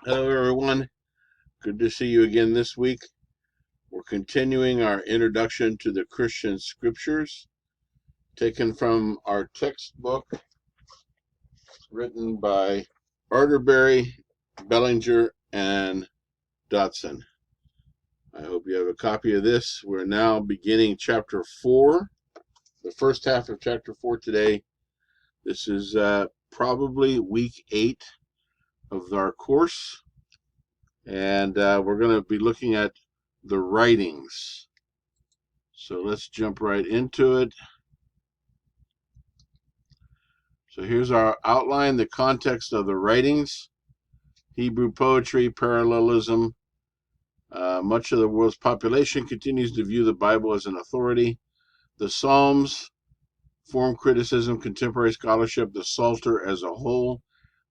Hello, everyone. Good to see you again this week. We're continuing our introduction to the Christian Scriptures, taken from our textbook written by Arterbury, Bellinger, and Dodson. I hope you have a copy of this. We're now beginning chapter 4, the first half of chapter 4 today. This is probably week 8 of our course. And we're going to be looking at the writings. So let's jump right into it. So here's our outline, the context of the writings. Hebrew poetry, parallelism. Much of the world's population continues to view the Bible as an authority. The Psalms, form criticism, contemporary scholarship, the Psalter as a whole,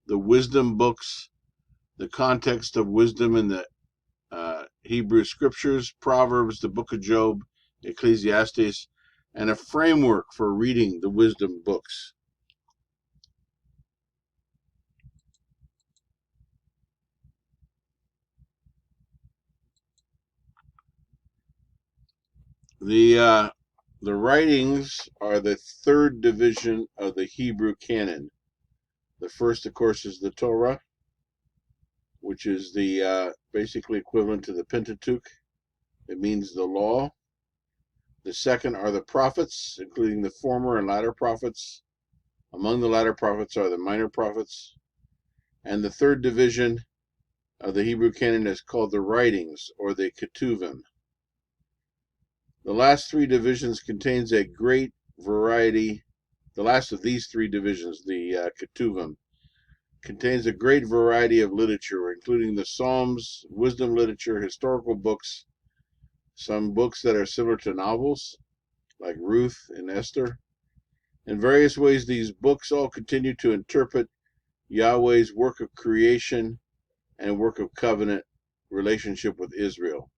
the wisdom books, the context of wisdom in the Hebrew scriptures, Proverbs, the book of Job, Ecclesiastes, and a framework for reading the wisdom books. The writings are the third division of the Hebrew canon. The first, of course, is the Torah, which is the basically equivalent to the Pentateuch. It means the law. The second are the prophets, including the former and latter prophets. Among the latter prophets are the minor prophets. And the third division of the Hebrew canon is called the writings, or the Ketuvim. The last three divisions contains a great variety. The last of these three divisions, the Ketuvim, contains a great variety of literature, including the Psalms, wisdom literature, historical books, some books that are similar to novels, like Ruth and Esther. In various ways, these books all continue to interpret Yahweh's work of creation and work of covenant relationship with Israel.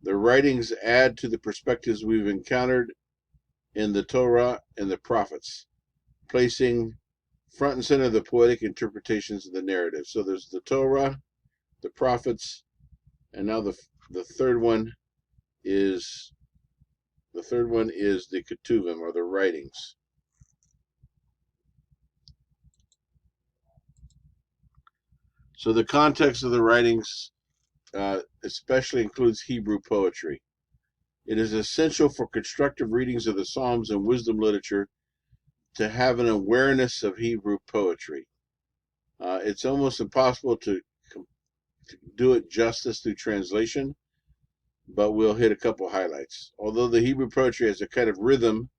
The writings add to the perspectives we've encountered in the Torah and the prophets, placing front and center the poetic interpretations of the narrative. So there's the Torah, the prophets, and now the third one is the Ketuvim, or the writings. So the context of the writings especially includes Hebrew poetry. It is essential for constructive readings of the Psalms and wisdom literature to have an awareness of Hebrew poetry. It's almost impossible to do it justice through translation, but we'll hit a couple highlights. Although the Hebrew poetry has a kind of rhythm,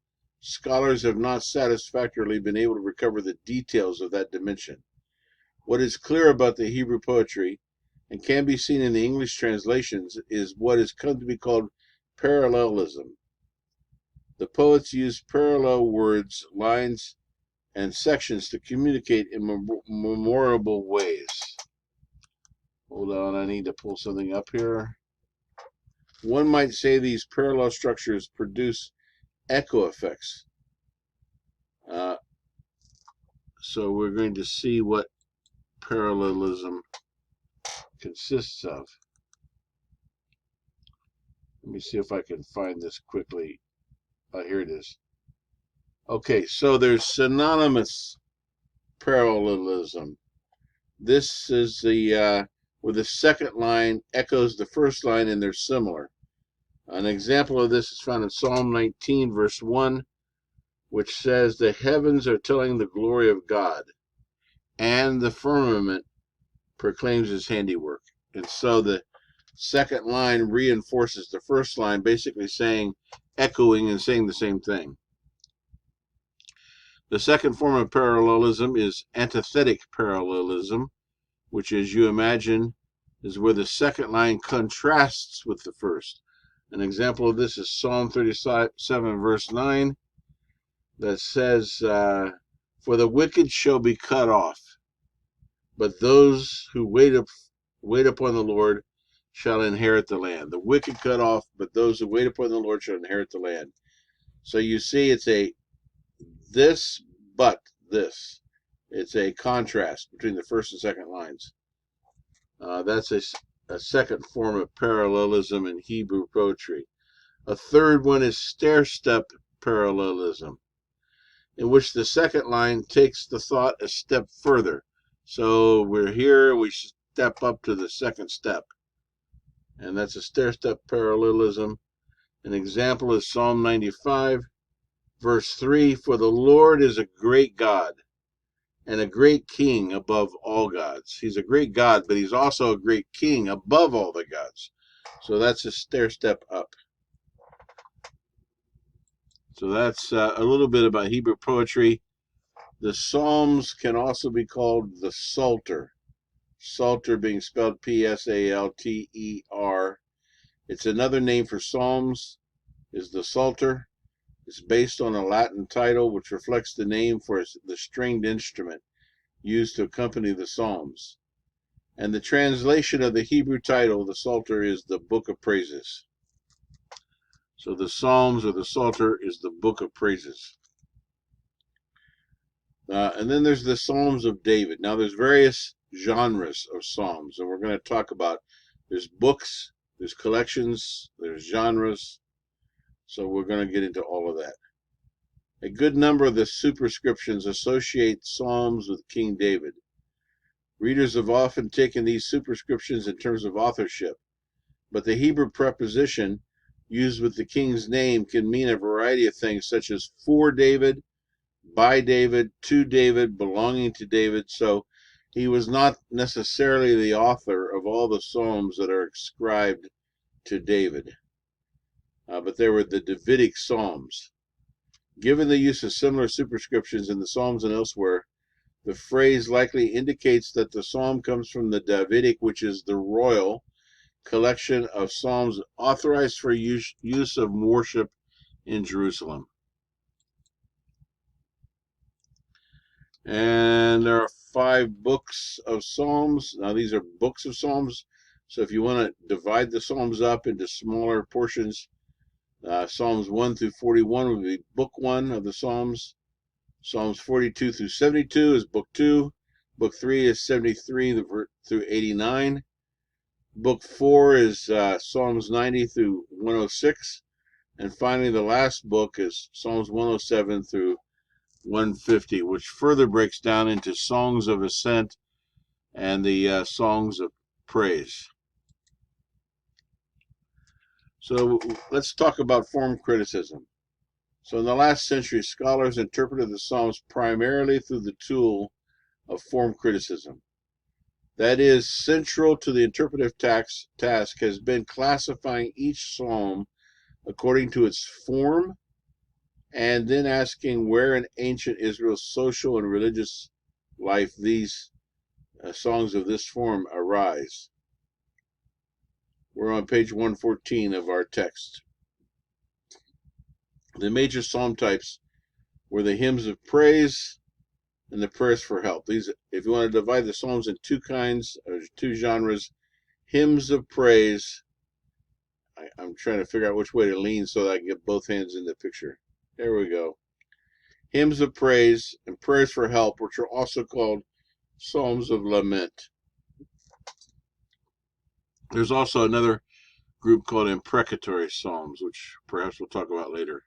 scholars have not satisfactorily been able to recover the details of that dimension. What is clear about the Hebrew poetry, and can be seen in the English translations, is what has come to be called parallelism. The poets use parallel words, lines, and sections to communicate in memorable ways. Hold on, I need to pull something up here. One might say these parallel structures produce echo effects. So we're going to see what parallelism consists of. Let me see if I can find this quickly. Here it is. Okay, so there's synonymous parallelism. This is the where the second line echoes the first line, and they're similar. An example of this is found in Psalm 19, verse 1, which says, "The heavens are telling the glory of God, and the firmament proclaims his handiwork." And so the second line reinforces the first line, basically saying, echoing and saying the same thing. The second form of parallelism is antithetic parallelism, which, as you imagine, is where the second line contrasts with the first. An example of this is Psalm 37, verse 9, that says, "For the wicked shall be cut off, but those who wait upon the Lord shall inherit the land." The wicked cut off, but those who wait upon the Lord shall inherit the land. So you see, it's a this, but this. It's a contrast between the first and second lines. That's a second form of parallelism in Hebrew poetry. A third one is stair-step parallelism, in which the second line takes the thought a step further. So we're here, we step up to the second step, and that's a stair-step parallelism. An example is Psalm 95, verse 3, "For the Lord is a great God and a great king above all gods." He's a great God, but he's also a great king above all the gods. So that's a stair-step up. So that's a little bit about Hebrew poetry. The Psalms can also be called the Psalter. Psalter being spelled Psalter. It's another name for Psalms, is the Psalter. It's based on a Latin title which reflects the name for the stringed instrument used to accompany the Psalms. And the translation of the Hebrew title, the Psalter, is the Book of Praises. So the Psalms or the Psalter is the Book of Praises. And then there's the Psalms of David. Now there's various genres of Psalms, and we're going to talk about, there's books, there's collections, there's genres. So we're going to get into all of that. A good number of the superscriptions associate Psalms with King David. Readers have often taken these superscriptions in terms of authorship, but the Hebrew preposition used with the king's name can mean a variety of things, such as for David, by David, to David, belonging to David. So he was not necessarily the author of all the Psalms that are ascribed to David, but they were the Davidic Psalms. Given the use of similar superscriptions in the Psalms and elsewhere, the phrase likely indicates that the psalm comes from the Davidic, which is the royal collection of psalms authorized for use of worship in Jerusalem. And there are 5 books of Psalms. Now these are books of Psalms. So if you want to divide the Psalms up into smaller portions, Psalms 1 through 41 would be book 1 of the Psalms. Psalms 42 through 72 is book 2. Book 3 is 73 through 89. Book 4 is Psalms 90 through 106. And finally, the last book is Psalms 107 through 150, which further breaks down into songs of ascent and the songs of praise. So let's talk about form criticism. So in the last century, scholars interpreted the Psalms primarily through the tool of form criticism. That is, central to the interpretive task has been classifying each psalm according to its form, and then asking where in ancient Israel's social and religious life these songs of this form arise. We're on page 114 of our text. The major psalm types were the hymns of praise and the prayers for help. These, if you want to divide the psalms in 2 kinds or 2 genres, hymns of praise. I'm trying to figure out which way to lean so that I can get both hands in the picture. There we go. Hymns of praise and prayers for help, which are also called psalms of lament. There's also another group called imprecatory psalms, which perhaps we'll talk about later.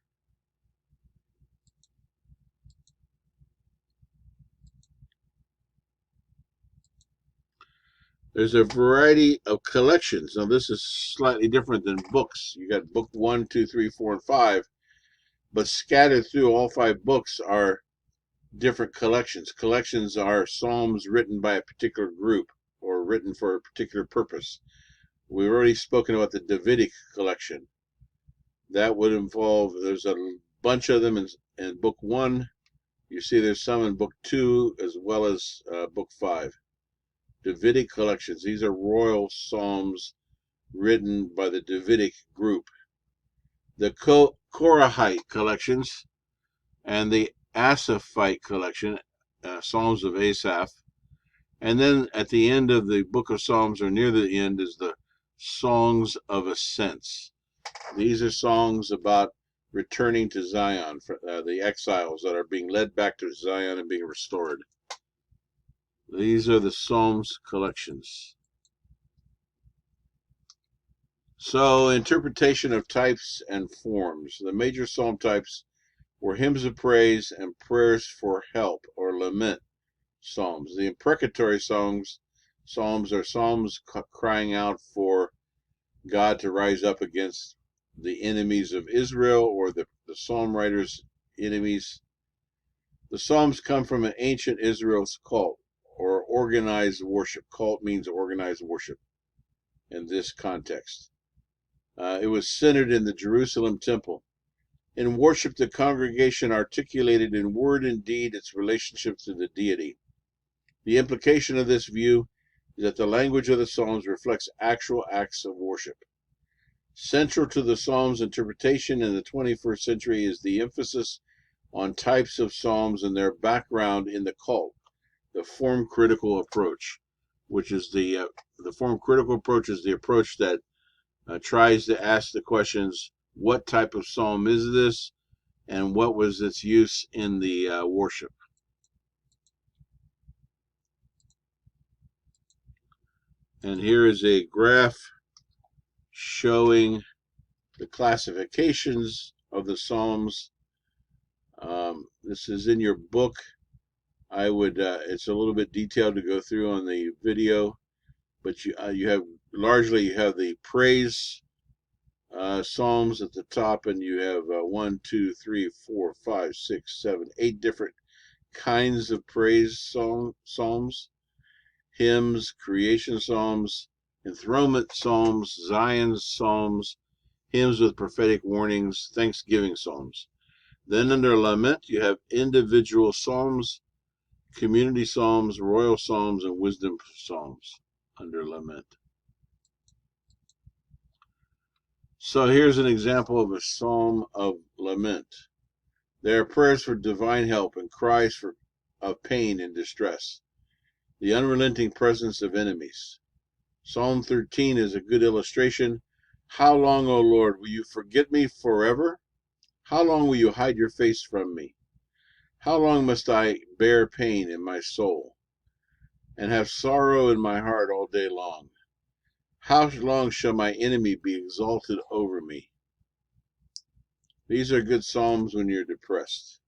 There's a variety of collections. Now, this is slightly different than books. You got book 1, 2, 3, 4, and 5, but scattered through all 5 books are different collections. Collections are psalms written by a particular group or written for a particular purpose. We've already spoken about the Davidic collection. That would involve, there's a bunch of them in book 1. You see there's some in book 2 as well as book 5. Davidic collections. These are royal psalms written by the Davidic group. The Korahite collections and the Asaphite collection, Psalms of Asaph. And then at the end of the book of Psalms, or near the end, is the Songs of Ascents. These are songs about returning to Zion, for the exiles that are being led back to Zion and being restored. These are the Psalms collections. So, interpretation of types and forms. The major psalm types were hymns of praise and prayers for help or lament psalms. The imprecatory psalms are psalms crying out for God to rise up against the enemies of Israel or the psalm writer's enemies. The psalms come from an ancient Israel's cult or organized worship. Cult means organized worship in this context. It was centered in the Jerusalem temple. In worship, the congregation articulated in word and deed its relationship to the deity. The implication of this view is that the language of the Psalms reflects actual acts of worship. Central to the Psalms interpretation in the 21st century is the emphasis on types of Psalms and their background in the cult, the form critical approach, which is the form critical approach is the approach that tries to ask the questions, what type of psalm is this, and what was its use in the worship. And here is a graph showing the classifications of the psalms. This is in your book. I would it's a little bit detailed to go through on the video, but you have the praise psalms at the top, and you have 1, 2, 3, 4, 5, 6, 7, 8 different kinds of praise psalms: hymns, creation psalms, enthronement psalms, Zion's psalms, hymns with prophetic warnings, thanksgiving psalms. Then under lament, you have individual psalms, community psalms, royal psalms, and wisdom psalms under lament. So here's an example of a psalm of lament. There are prayers for divine help and cries of pain and distress, the unrelenting presence of enemies. Psalm 13 is a good illustration. How long, O Lord, will you forget me forever? How long will you hide your face from me? How long must I bear pain in my soul and have sorrow in my heart all day long? How long shall my enemy be exalted over me? These are good psalms when you're depressed.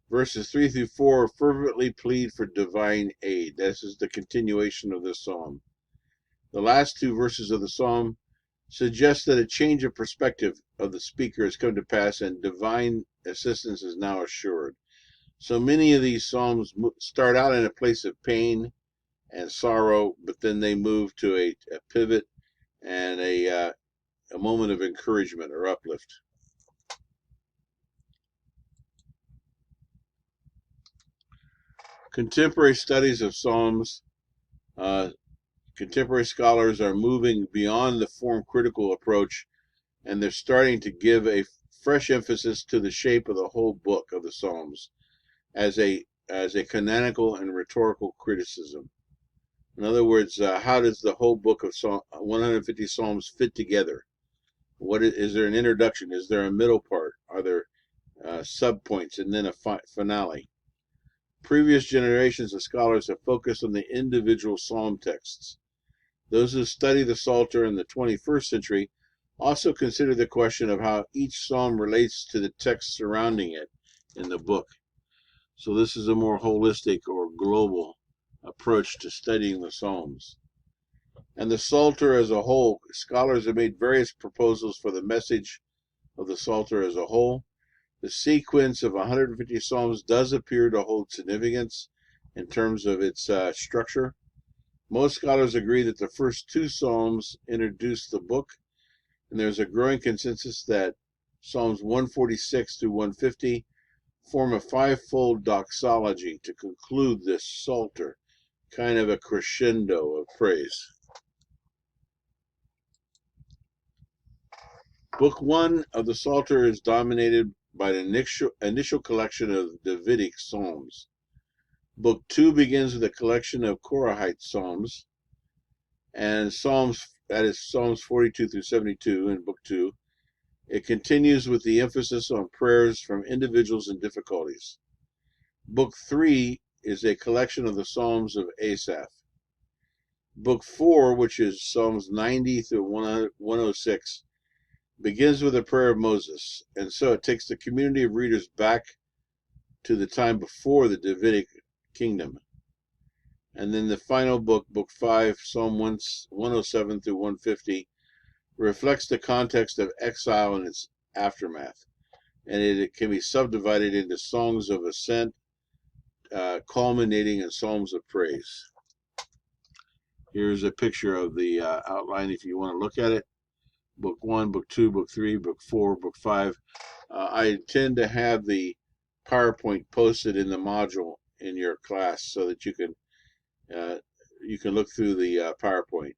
Verses 3 through 4 fervently plead for divine aid. This is the continuation of this psalm. The last two verses of the psalm suggest that a change of perspective of the speaker has come to pass and divine assistance is now assured. So many of these psalms start out in a place of pain and sorrow, but then they move to a pivot and a moment of encouragement or uplift. Contemporary studies of psalms, contemporary scholars are moving beyond the form critical approach, and they're starting to give a fresh emphasis to the shape of the whole book of the Psalms as a canonical and rhetorical criticism. In other words, how does the whole book of 150 Psalms fit together? Is there an introduction? Is there a middle part? Are there subpoints and then a finale? Previous generations of scholars have focused on the individual psalm texts. Those who study the Psalter in the 21st century also consider the question of how each psalm relates to the text surrounding it in the book. So this is a more holistic or global approach to studying the Psalms. And the Psalter as a whole, scholars have made various proposals for the message of the Psalter as a whole. The sequence of 150 Psalms does appear to hold significance in terms of its structure. Most scholars agree that the first two Psalms introduce the book, and there's a growing consensus that Psalms 146 through 150 form a fivefold doxology to conclude this Psalter, kind of a crescendo of praise. Book 1 of the Psalter is dominated by the initial collection of Davidic psalms. Book 2 begins with a collection of Korahite psalms, and Psalms 42 through 72 in Book 2. It continues with the emphasis on prayers from individuals in difficulties. Book 3 is a collection of the Psalms of Asaph. Book 4, which is Psalms 90 through 106, begins with a prayer of Moses, and so it takes the community of readers back to the time before the Davidic kingdom. And then the final book, Book 5, Psalm 107 through 150, reflects the context of exile and its aftermath. And it can be subdivided into songs of ascent, culminating in psalms of praise. Here's a picture of the outline if you want to look at it. Book 1, Book 2, Book 3, Book 4, Book 5. I intend to have the PowerPoint posted in the module in your class so that you can look through the PowerPoint.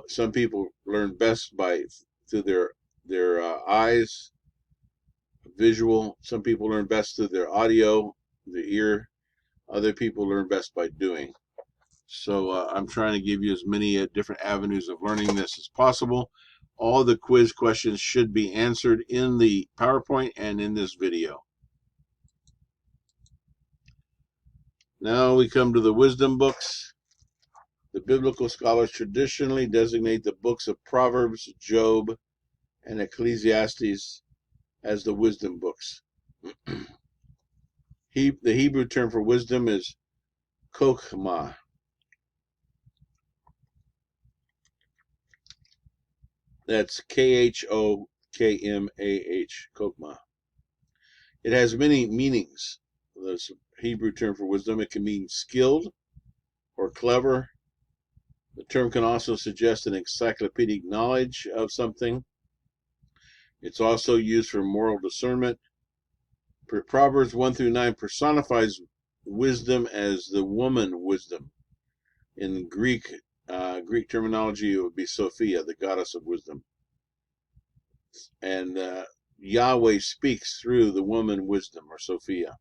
Some people learn best through their eyes, visual. Some people learn best through their audio, the ear. Other people learn best by doing. So I'm trying to give you as many different avenues of learning this as possible. All the quiz questions should be answered in the PowerPoint and in this video. Now we come to the wisdom books. The biblical scholars traditionally designate the books of Proverbs, Job, and Ecclesiastes as the wisdom books. The Hebrew term for wisdom is chokhmah. That's Khokmah, chokhmah. It has many meanings. The Hebrew term for wisdom, it can mean skilled or clever. The term can also suggest an encyclopedic knowledge of something. It's also used for moral discernment. Proverbs 1 through 9 personifies wisdom as the woman wisdom. In Greek terminology, it would be Sophia, the goddess of wisdom. And Yahweh speaks through the woman wisdom, or Sophia.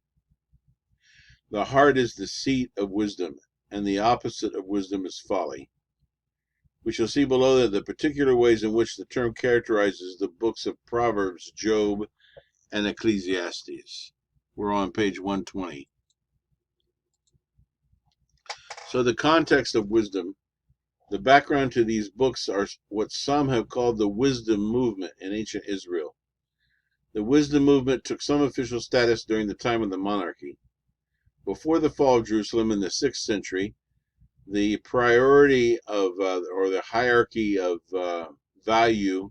The heart is the seat of wisdom, and the opposite of wisdom is folly. We shall see below the particular ways in which the term characterizes the books of Proverbs, Job, and Ecclesiastes. We're on page 120. So the context of wisdom, the background to these books are what some have called the wisdom movement in ancient Israel. The wisdom movement took some official status during the time of the monarchy. Before the fall of Jerusalem in the 6th century, the priority of, or the hierarchy of value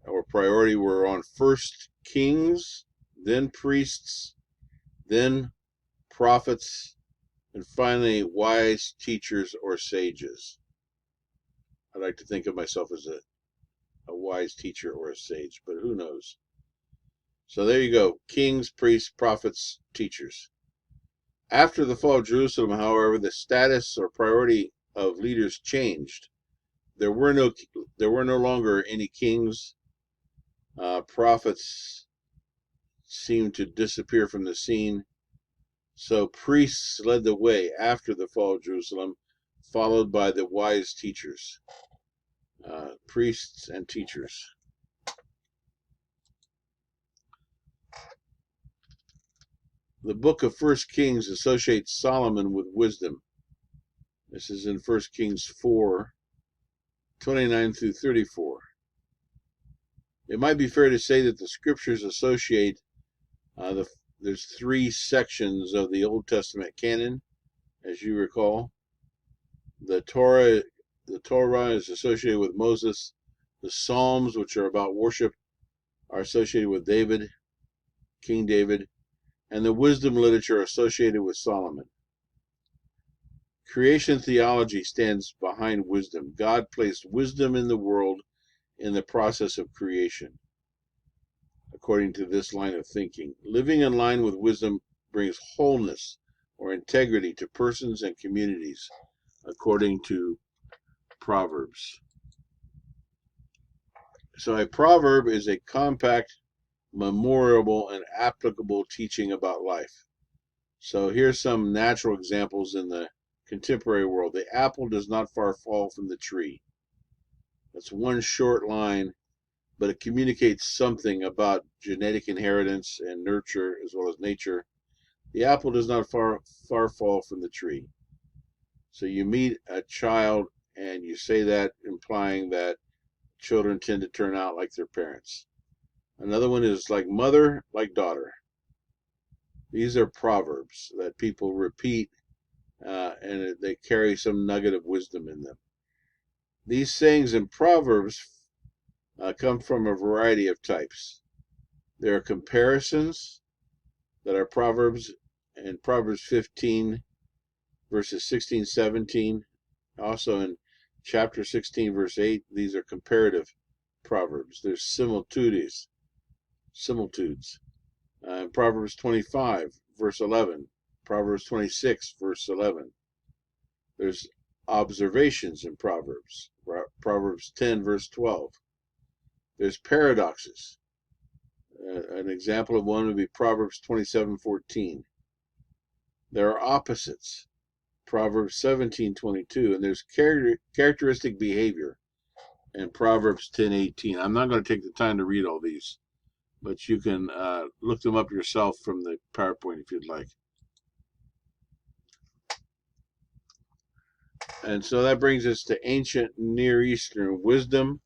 or priority were on first kings, then priests, then prophets, and finally wise teachers or sages. I like to think of myself as a wise teacher or a sage, but who knows? So there you go. Kings, priests, prophets, teachers. After the fall of Jerusalem, however, the status or priority of leaders changed. There were no longer any kings. Prophets seemed to disappear from the scene. So priests led the way after the fall of Jerusalem, followed by the wise teachers. Priests and teachers. The book of 1 Kings associates Solomon with wisdom. This is in 1 Kings 4, 29 through 34. It might be fair to say that the scriptures associate, there's 3 sections of the Old Testament canon, as you recall. The Torah is associated with Moses. The Psalms, which are about worship, are associated with David, King David, and the wisdom literature associated with Solomon. Creation theology stands behind wisdom. God placed wisdom in the world in the process of creation, according to this line of thinking. Living in line with wisdom brings wholeness or integrity to persons and communities, according to Proverbs. So a proverb is a compact, memorable, and applicable teaching about life. So here's some natural examples in the contemporary world. The apple does not far fall from the tree. That's one short line, but it communicates something about genetic inheritance and nurture as well as nature. The apple does not far fall from the tree. So you meet a child and you say that, implying that children tend to turn out like their parents. Another one is like mother, like daughter. These are proverbs that people repeat, and they carry some nugget of wisdom in them. These sayings in Proverbs come from a variety of types. There are comparisons that are Proverbs, and Proverbs 15, verses 16, 17. Also in chapter 16, verse 8, these are comparative Proverbs. There's similitudes. Proverbs 25, verse 11. Proverbs 26, verse 11. There's observations in Proverbs. Proverbs 10, verse 12. There's paradoxes. An example of one would be Proverbs 27:14. There are opposites. Proverbs 17:22, and there's characteristic behavior in Proverbs 10:18. I'm not going to take the time to read all these, but you can look them up yourself from the PowerPoint if you'd like. And so that brings us to ancient Near Eastern wisdom.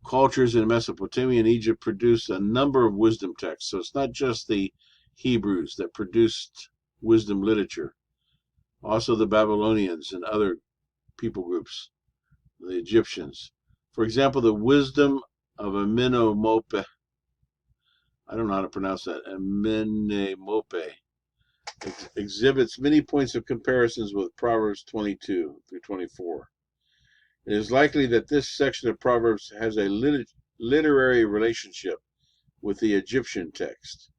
Cultures in Mesopotamia and Egypt produced a number of wisdom texts. So it's not just the Hebrews that produced wisdom literature. Also the Babylonians and other people groups, the Egyptians. For example, the wisdom of Amenemope, I don't know how to pronounce that, Amenemope, exhibits many points of comparisons with Proverbs 22 through 24. It is likely that this section of Proverbs has a literary relationship with the Egyptian text.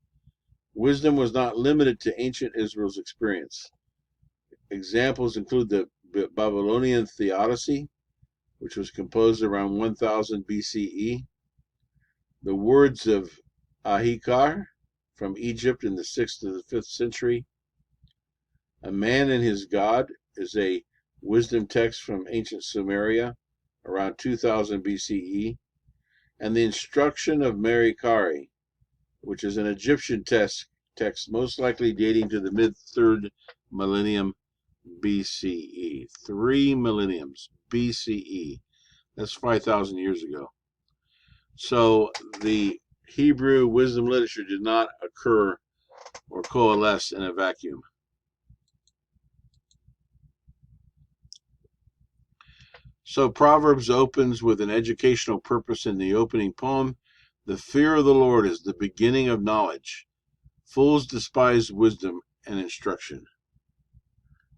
Wisdom was not limited to ancient Israel's experience. Examples include the Babylonian Theodicy, which was composed around 1000 BCE, the words of Ahikar from Egypt in the 6th to the 5th century. A Man and His God is a wisdom text from ancient Sumeria around 2000 BCE, and the Instruction of Merikari, which is an Egyptian text most likely dating to the mid-3rd millennium BCE. 3 millenniums BCE. That's 5,000 years ago. So the Hebrew wisdom literature did not occur or coalesce in a vacuum. So Proverbs opens with an educational purpose in the opening poem. The fear of the Lord is the beginning of knowledge. Fools despise wisdom and instruction.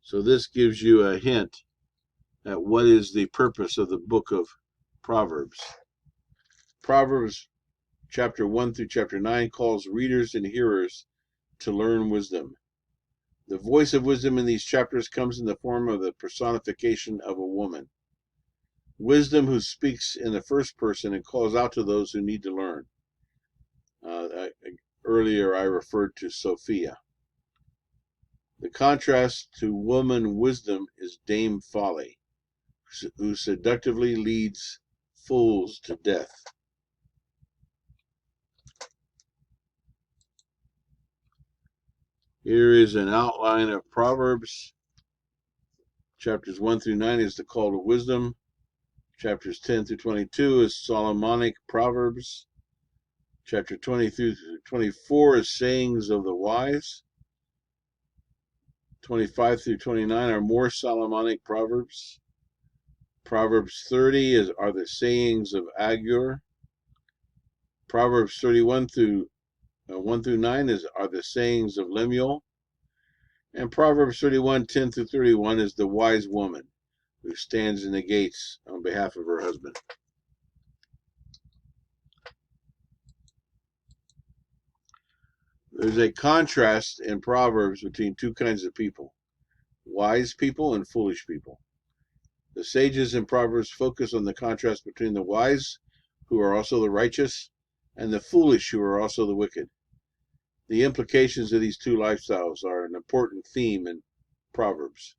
So this gives you a hint at what is the purpose of the book of Proverbs. Proverbs chapter 1 through chapter 9 calls readers and hearers to learn wisdom. The voice of wisdom in these chapters comes in the form of the personification of a woman. Wisdom who speaks in the first person and calls out to those who need to learn. Earlier I referred to Sophia. The contrast to woman wisdom is Dame Folly, who seductively leads fools to death. Here is an outline of Proverbs. Chapters 1 through 9 is the call to wisdom. Chapters 10 through 22 is Solomonic Proverbs. Chapter 20 through 24 is sayings of the wise. 25 through 29 are more Solomonic Proverbs. Proverbs 30 are the sayings of Agur. Proverbs 31 through 1 through 9 are the sayings of Lemuel. And Proverbs 31, 10 through 31 is the wise woman who stands in the gates on behalf of her husband. There's a contrast in Proverbs between two kinds of people, wise people and foolish people. The sages in Proverbs focus on the contrast between the wise, who are also the righteous, and the foolish, who are also the wicked. The implications of these two lifestyles are an important theme in Proverbs.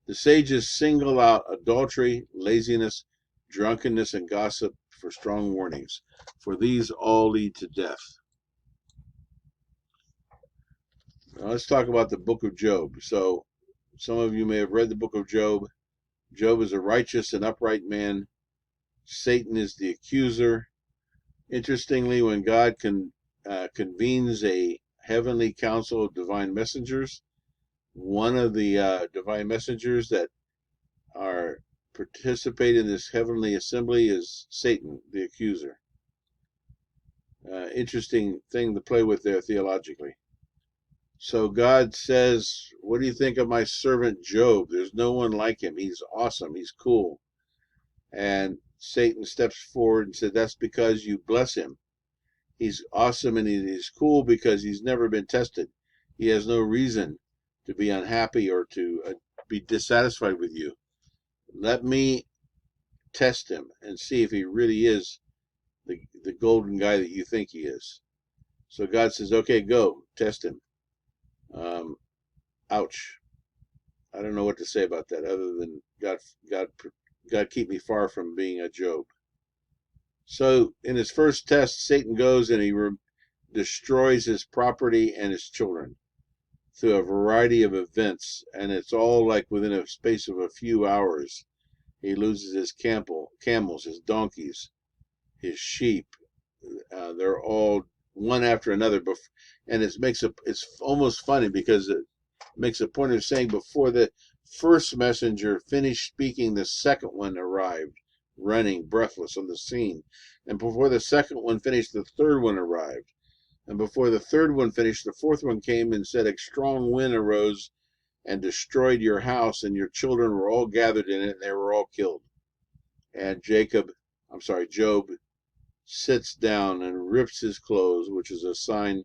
The sages single out adultery, laziness, drunkenness, and gossip for strong warnings, for these all lead to death. Now let's talk about the book of Job. So Some of you may have read the book of Job. Job is a righteous and upright man. Satan is the accuser. Interestingly, when God convenes a heavenly council of divine messengers, one of the divine messengers that are participate in this heavenly assembly is Satan, the accuser. Interesting thing to play with there theologically. So God says, what do you think of my servant Job? There's no one like him. He's awesome. He's cool. And Satan steps forward and said, that's because you bless him. He's awesome and he's cool because he's never been tested. He has no reason to be unhappy or to be dissatisfied with you. Let me test him and see if he really is the golden guy that you think he is. So God says, okay, go, test him. Ouch. I don't know what to say about that other than God keep me far from being a Job. So in his first test, Satan goes and he destroys his property and his children through a variety of events, and it's all like within a space of a few hours. He loses his camels, his donkeys, his sheep. They're all one after another, and it's almost funny because it makes a point of saying before the first messenger finished speaking, the second one arrived, running breathless on the scene, and before the second one finished, the third one arrived, and before the third one finished, the fourth one came and said, a strong wind arose and destroyed your house, and your children were all gathered in it, and they were all killed. And Job sits down and rips his clothes, which is a sign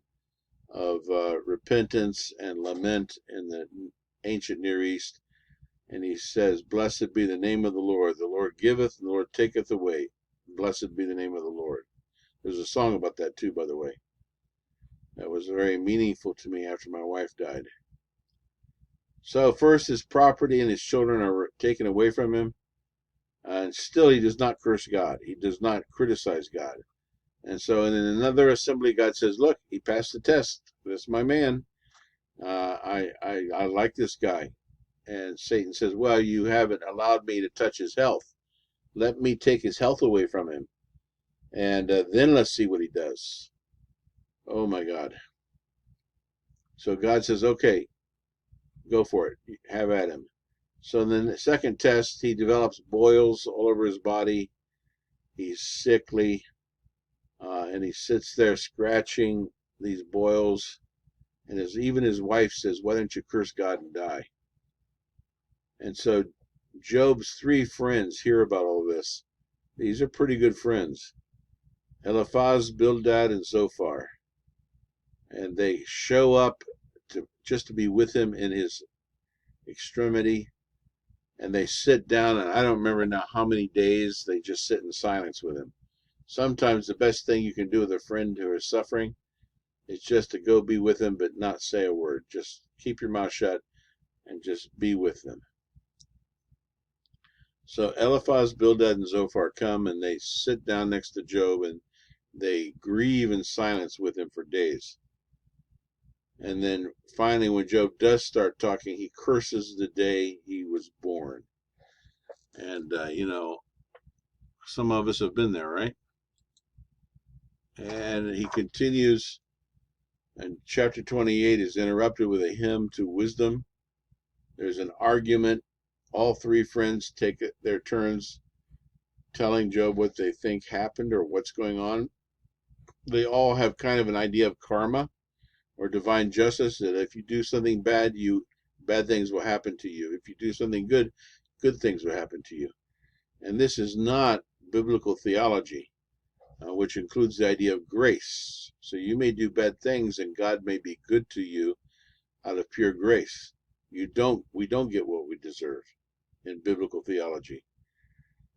of repentance and lament in the ancient Near East. And he says, blessed be the name of the Lord. The Lord giveth, and the Lord taketh away. Blessed be the name of the Lord. There's a song about that too, by the way. That was very meaningful to me after my wife died. So first his property and his children are taken away from him. And still he does not curse God. He does not criticize God. And so in another assembly, God says, look, he passed the test. That's my man. I like this guy. And Satan says, well, you haven't allowed me to touch his health. Let me take his health away from him. And then let's see what he does. Oh, my God. So God says, okay, go for it. Have at him. So then the second test, he develops boils all over his body. He's sickly. And he sits there scratching these boils. And even his wife says, why don't you curse God and die? And so Job's three friends hear about all this. These are pretty good friends. Eliphaz, Bildad, and Zophar. And they show up just to be with him in his extremity. And they sit down, and I don't remember now how many days they just sit in silence with him. Sometimes the best thing you can do with a friend who is suffering is just to go be with them, but not say a word. Just keep your mouth shut and just be with them. So Eliphaz, Bildad, and Zophar come, and they sit down next to Job, and they grieve in silence with him for days. And then finally, when Job does start talking, he curses the day he was born. And, some of us have been there, right? And he continues, and chapter 28 is interrupted with a hymn to wisdom. There's an argument. All three friends take their turns telling Job what they think happened or what's going on. They all have kind of an idea of karma or divine justice, that if you do something bad, bad things will happen to you. If you do something good, good things will happen to you. And this is not biblical theology, which includes the idea of grace. So you may do bad things and God may be good to you out of pure grace. We don't get what we deserve in biblical theology.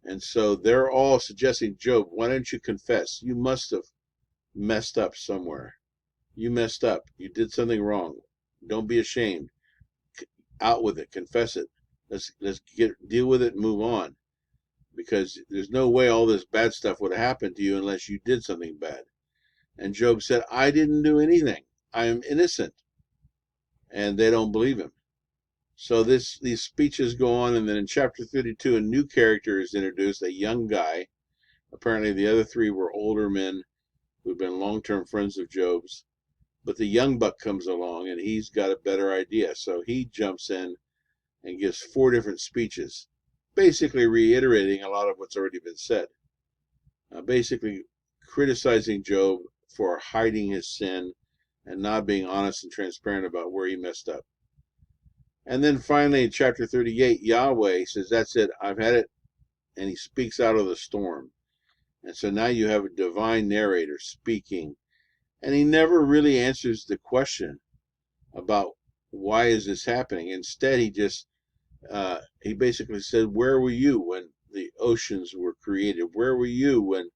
And so they're all suggesting, Job, why don't you confess? You must have messed up somewhere. You messed up. You did something wrong. Don't be ashamed. Out with it. Confess it. Let's deal with it and move on. Because there's no way all this bad stuff would happen to you unless you did something bad. And Job said, I didn't do anything. I am innocent. And they don't believe him. So these speeches go on, and then in chapter 32, a new character is introduced, a young guy. Apparently, the other three were older men who've been long-term friends of Job's. But the young buck comes along, and he's got a better idea. So he jumps in and gives 4 different speeches, basically reiterating a lot of what's already been said. Basically criticizing Job for hiding his sin and not being honest and transparent about where he messed up. And then finally in chapter 38, Yahweh says, that's it, I've had it. And he speaks out of the storm. And so now you have a divine narrator speaking. And he never really answers the question about why is this happening. Instead, he basically said, where were you when the oceans were created? Where were you when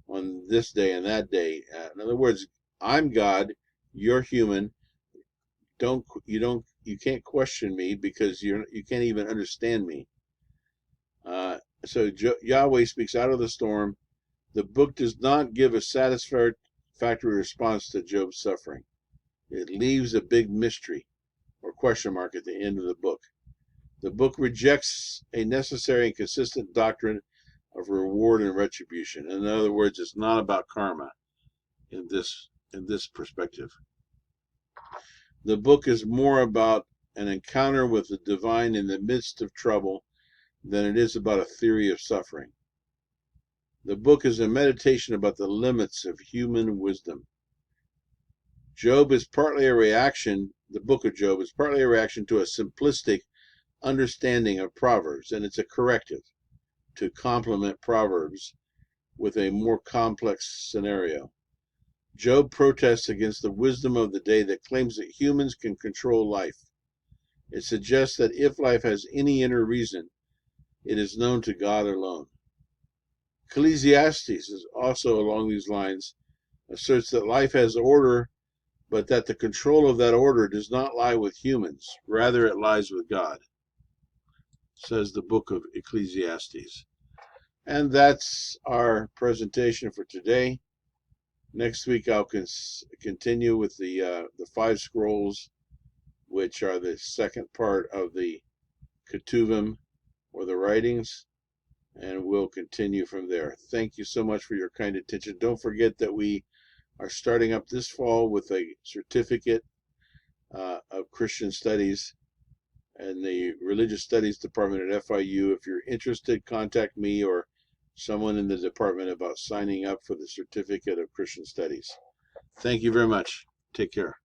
on this day and that day? In other words, I'm God, you're human. You can't question me because you can't even understand me. So Yahweh speaks out of the storm. The book does not give a satisfactory response to Job's suffering. It leaves a big mystery or question mark at the end of the book. The book rejects a necessary and consistent doctrine of reward and retribution. In other words, it's not about karma in this perspective. The book is more about an encounter with the divine in the midst of trouble than it is about a theory of suffering. The book is a meditation about the limits of human wisdom. The book of Job is partly a reaction to a simplistic understanding of Proverbs, and it's a corrective to complement Proverbs with a more complex scenario. Job protests against the wisdom of the day that claims that humans can control life. It suggests that if life has any inner reason, it is known to God alone. Ecclesiastes is also along these lines, asserts that life has order, but that the control of that order does not lie with humans. Rather, it lies with God, says the book of Ecclesiastes. And that's our presentation for today. Next week, I'll continue with the 5 scrolls, which are the second part of the Ketuvim, or the writings, and we'll continue from there. Thank you so much for your kind attention. Don't forget that we are starting up this fall with a certificate of Christian Studies and the Religious Studies Department at FIU. If you're interested, contact me or someone in the department about signing up for the Certificate of Christian Studies. Thank you very much. Take care.